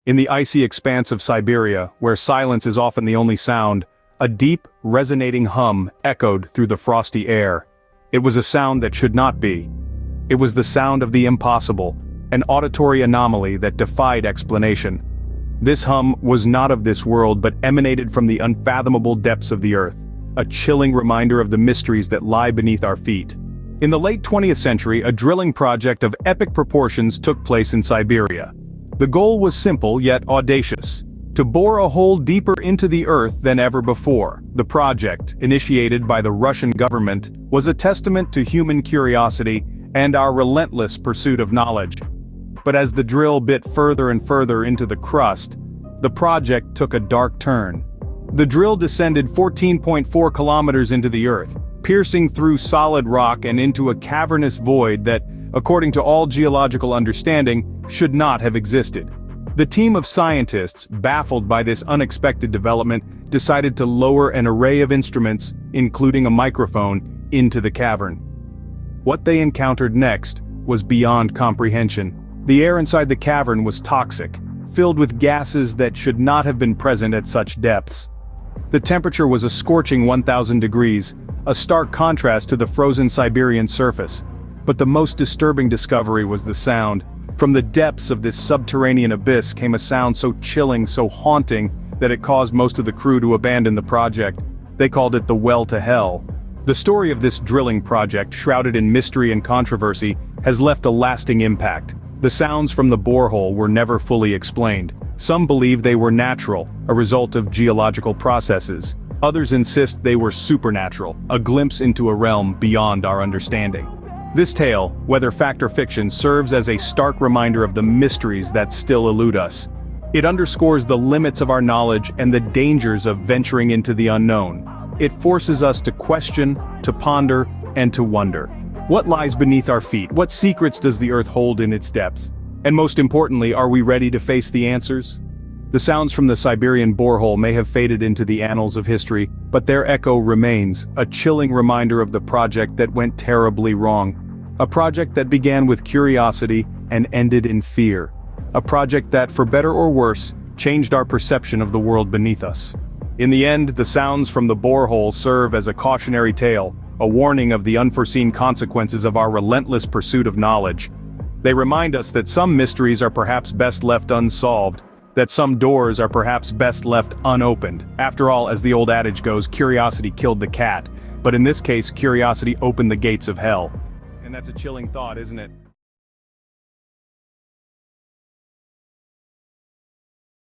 In the icy expanse of Siberia, where silence is often the only sound, a deep, resonating hum echoed through the frosty air. It was a sound that should not be. It was the sound of the impossible, an auditory anomaly that defied explanation. This hum was not of this world but emanated from the unfathomable depths of the earth, a chilling reminder of the mysteries that lie beneath our feet. In the late 20th century, a drilling project of epic proportions took place in Siberia. The goal was simple yet audacious: to bore a hole deeper into the earth than ever before. The project, initiated by the Russian government, was a testament to human curiosity and our relentless pursuit of knowledge. But as the drill bit further and further into the crust, the project took a dark turn. The drill descended 14.4 kilometers into the earth, piercing through solid rock and into a cavernous void that, according to all geological understanding, should not have existed. The team of scientists, baffled by this unexpected development, decided to lower an array of instruments, including a microphone, into the cavern. What they encountered next was beyond comprehension. The air inside the cavern was toxic, filled with gases that should not have been present at such depths. The temperature was a scorching 1,000 degrees, a stark contrast to the frozen Siberian surface. But the most disturbing discovery was the sound. From the depths of this subterranean abyss came a sound so chilling, so haunting, that it caused most of the crew to abandon the project. They called it the Well to Hell. The story of this drilling project, shrouded in mystery and controversy, has left a lasting impact. The sounds from the borehole were never fully explained. Some believe they were natural, a result of geological processes. Others insist they were supernatural, a glimpse into a realm beyond our understanding. This tale, whether fact or fiction, serves as a stark reminder of the mysteries that still elude us. It underscores the limits of our knowledge and the dangers of venturing into the unknown. It forces us to question, to ponder, and to wonder. What lies beneath our feet? What secrets does the earth hold in its depths? And most importantly, are we ready to face the answers? The sounds from the Siberian borehole may have faded into the annals of history, but their echo remains, a chilling reminder of the project that went terribly wrong. A project that began with curiosity and ended in fear. A project that, for better or worse, changed our perception of the world beneath us. In the end, the sounds from the borehole serve as a cautionary tale, a warning of the unforeseen consequences of our relentless pursuit of knowledge. They remind us that some mysteries are perhaps best left unsolved, that some doors are perhaps best left unopened. After all, as the old adage goes, curiosity killed the cat. But in this case, curiosity opened the gates of hell. And that's a chilling thought, isn't it?